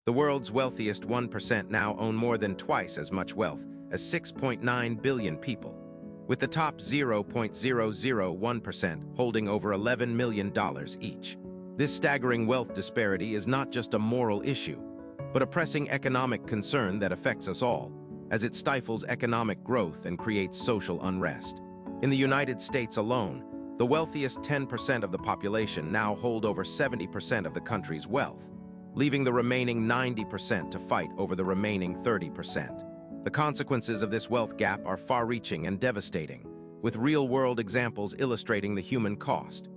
The world's wealthiest 1% now own more than twice as much wealth as 6.9 billion people, with the top 0.001% holding over $11 million each. This staggering wealth disparity is not just a moral issue, but a pressing economic concern that affects us all, as it stifles economic growth and creates social unrest. In the United States alone, the wealthiest 10% of the population now hold over 70% of the country's wealth, leaving the remaining 90% to fight over the remaining 30%. The consequences of this wealth gap are far-reaching and devastating, with real-world examples illustrating the human cost.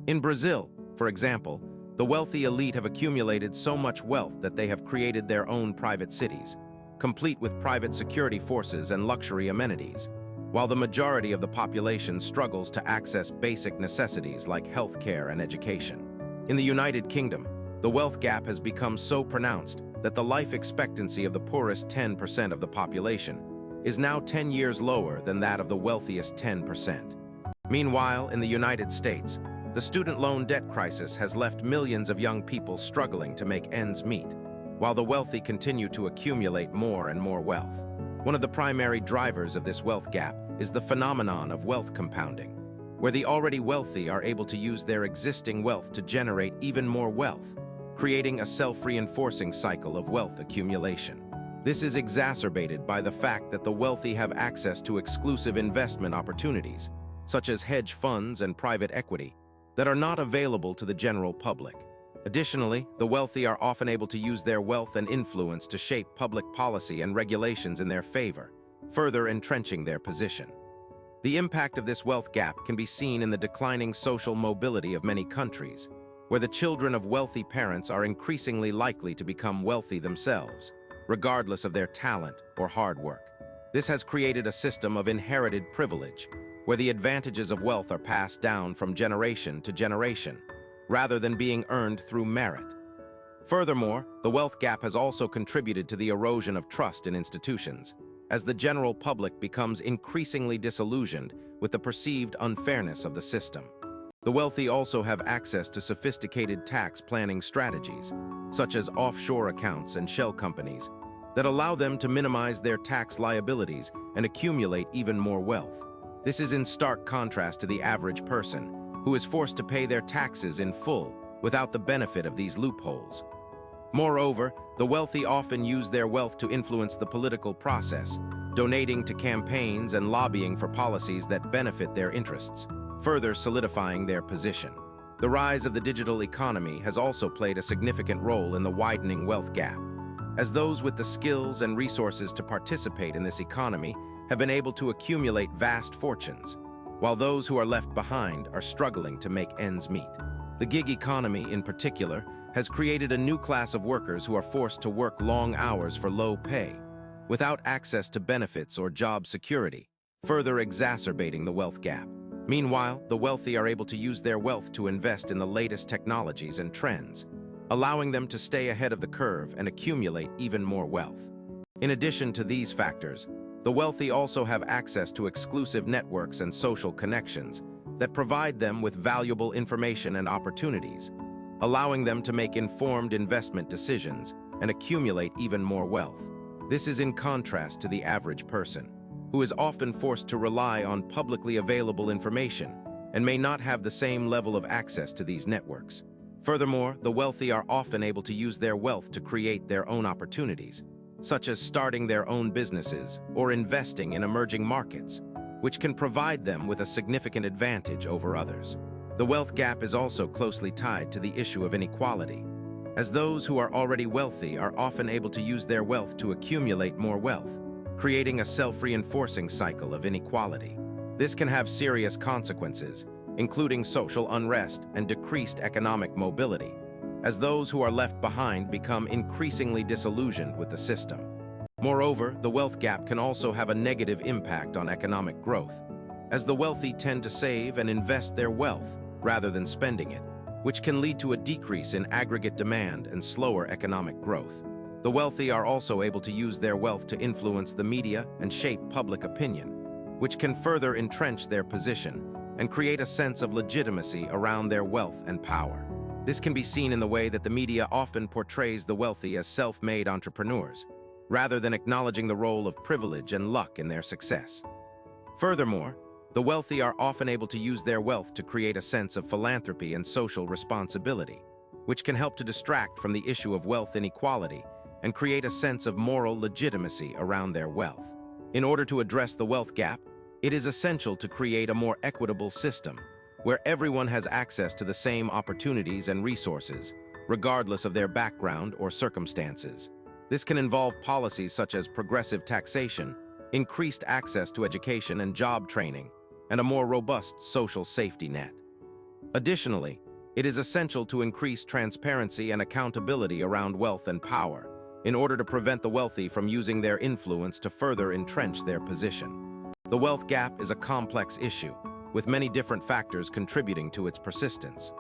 In Brazil, for example, the wealthy elite have accumulated so much wealth that they have created their own private cities, complete with private security forces and luxury amenities, while the majority of the population struggles to access basic necessities like healthcare and education. In the United Kingdom, the wealth gap has become so pronounced that the life expectancy of the poorest 10% of the population is now 10 years lower than that of the wealthiest 10%. Meanwhile, in the United States, the student loan debt crisis has left millions of young people struggling to make ends meet, while the wealthy continue to accumulate more and more wealth. One of the primary drivers of this wealth gap is the phenomenon of wealth compounding, where the already wealthy are able to use their existing wealth to generate even more wealth, creating a self-reinforcing cycle of wealth accumulation. This is exacerbated by the fact that the wealthy have access to exclusive investment opportunities, such as hedge funds and private equity, that are not available to the general public. Additionally, the wealthy are often able to use their wealth and influence to shape public policy and regulations in their favor, further entrenching their position. The impact of this wealth gap can be seen in the declining social mobility of many countries, where the children of wealthy parents are increasingly likely to become wealthy themselves, regardless of their talent or hard work. This has created a system of inherited privilege, where the advantages of wealth are passed down from generation to generation, rather than being earned through merit. Furthermore, the wealth gap has also contributed to the erosion of trust in institutions, as the general public becomes increasingly disillusioned with the perceived unfairness of the system. The wealthy also have access to sophisticated tax planning strategies, such as offshore accounts and shell companies, that allow them to minimize their tax liabilities and accumulate even more wealth. This is in stark contrast to the average person, who is forced to pay their taxes in full without the benefit of these loopholes. Moreover, the wealthy often use their wealth to influence the political process, donating to campaigns and lobbying for policies that benefit their interests, further solidifying their position. The rise of the digital economy has also played a significant role in the widening wealth gap, as those with the skills and resources to participate in this economy have been able to accumulate vast fortunes, while those who are left behind are struggling to make ends meet. The gig economy, in particular, has created a new class of workers who are forced to work long hours for low pay, without access to benefits or job security, further exacerbating the wealth gap. Meanwhile, the wealthy are able to use their wealth to invest in the latest technologies and trends, allowing them to stay ahead of the curve and accumulate even more wealth. In addition to these factors, the wealthy also have access to exclusive networks and social connections that provide them with valuable information and opportunities, allowing them to make informed investment decisions and accumulate even more wealth. This is in contrast to the average person, who is often forced to rely on publicly available information and may not have the same level of access to these networks. Furthermore, the wealthy are often able to use their wealth to create their own opportunities, such as starting their own businesses or investing in emerging markets, which can provide them with a significant advantage over others. The wealth gap is also closely tied to the issue of inequality, as those who are already wealthy are often able to use their wealth to accumulate more wealth, creating a self-reinforcing cycle of inequality. This can have serious consequences, including social unrest and decreased economic mobility, as those who are left behind become increasingly disillusioned with the system. Moreover, the wealth gap can also have a negative impact on economic growth, as the wealthy tend to save and invest their wealth rather than spending it, which can lead to a decrease in aggregate demand and slower economic growth. The wealthy are also able to use their wealth to influence the media and shape public opinion, which can further entrench their position and create a sense of legitimacy around their wealth and power. This can be seen in the way that the media often portrays the wealthy as self-made entrepreneurs, rather than acknowledging the role of privilege and luck in their success. Furthermore, the wealthy are often able to use their wealth to create a sense of philanthropy and social responsibility, which can help to distract from the issue of wealth inequality and create a sense of moral legitimacy around their wealth. In order to address the wealth gap, it is essential to create a more equitable system where everyone has access to the same opportunities and resources, regardless of their background or circumstances. This can involve policies such as progressive taxation, increased access to education and job training, and a more robust social safety net. Additionally, it is essential to increase transparency and accountability around wealth and power in order to prevent the wealthy from using their influence to further entrench their position. The wealth gap is a complex issue, with many different factors contributing to its persistence.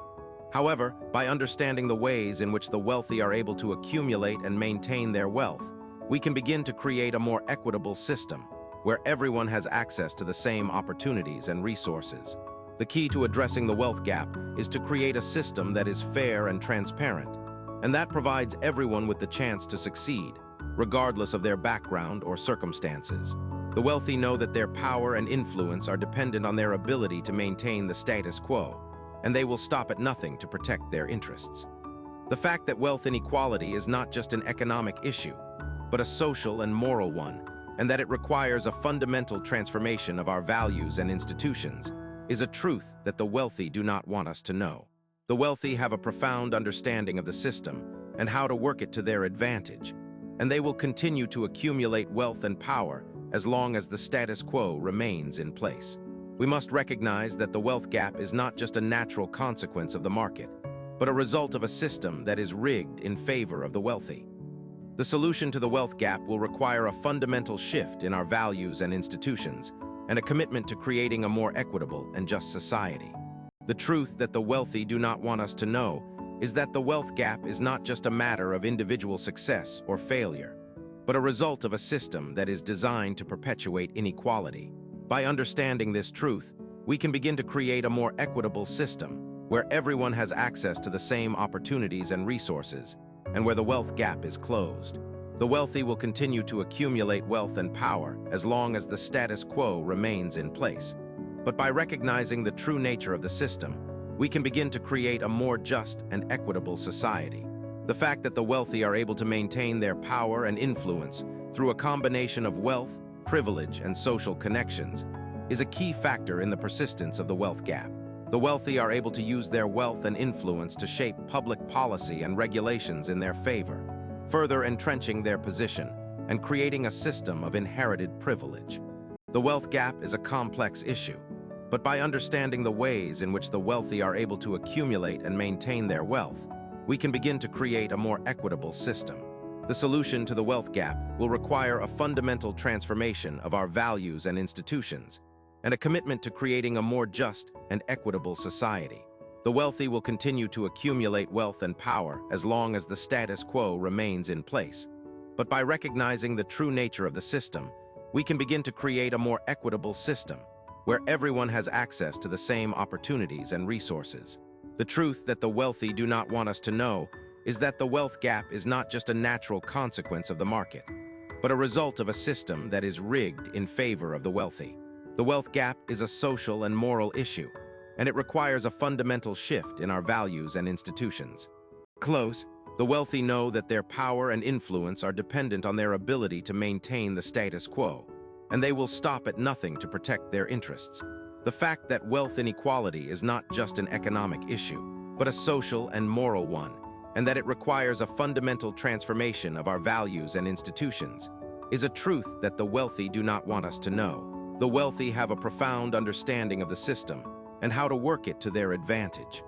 However, by understanding the ways in which the wealthy are able to accumulate and maintain their wealth, we can begin to create a more equitable system where everyone has access to the same opportunities and resources. The key to addressing the wealth gap is to create a system that is fair and transparent, and that provides everyone with the chance to succeed, regardless of their background or circumstances. The wealthy know that their power and influence are dependent on their ability to maintain the status quo, and they will stop at nothing to protect their interests. The fact that wealth inequality is not just an economic issue, but a social and moral one, and that it requires a fundamental transformation of our values and institutions, is a truth that the wealthy do not want us to know. The wealthy have a profound understanding of the system and how to work it to their advantage, and they will continue to accumulate wealth and power as long as the status quo remains in place. We must recognize that the wealth gap is not just a natural consequence of the market, but a result of a system that is rigged in favor of the wealthy. The solution to the wealth gap will require a fundamental shift in our values and institutions, and a commitment to creating a more equitable and just society. The truth that the wealthy do not want us to know is that the wealth gap is not just a matter of individual success or failure, but a result of a system that is designed to perpetuate inequality. By understanding this truth, we can begin to create a more equitable system where everyone has access to the same opportunities and resources, and where the wealth gap is closed. The wealthy will continue to accumulate wealth and power as long as the status quo remains in place. But by recognizing the true nature of the system, we can begin to create a more just and equitable society. The fact that the wealthy are able to maintain their power and influence through a combination of wealth, privilege, and social connections is a key factor in the persistence of the wealth gap. The wealthy are able to use their wealth and influence to shape public policy and regulations in their favor, further entrenching their position and creating a system of inherited privilege. The wealth gap is a complex issue, but by understanding the ways in which the wealthy are able to accumulate and maintain their wealth, we can begin to create a more equitable system. The solution to the wealth gap will require a fundamental transformation of our values and institutions, and a commitment to creating a more just and equitable society. The wealthy will continue to accumulate wealth and power as long as the status quo remains in place. But by recognizing the true nature of the system, we can begin to create a more equitable system where everyone has access to the same opportunities and resources. The truth that the wealthy do not want us to know is that the wealth gap is not just a natural consequence of the market, but a result of a system that is rigged in favor of the wealthy. The wealth gap is a social and moral issue, and it requires a fundamental shift in our values and institutions. The wealthy know that their power and influence are dependent on their ability to maintain the status quo, and they will stop at nothing to protect their interests. The fact that wealth inequality is not just an economic issue, but a social and moral one, and that it requires a fundamental transformation of our values and institutions, is a truth that the wealthy do not want us to know. The wealthy have a profound understanding of the system and how to work it to their advantage.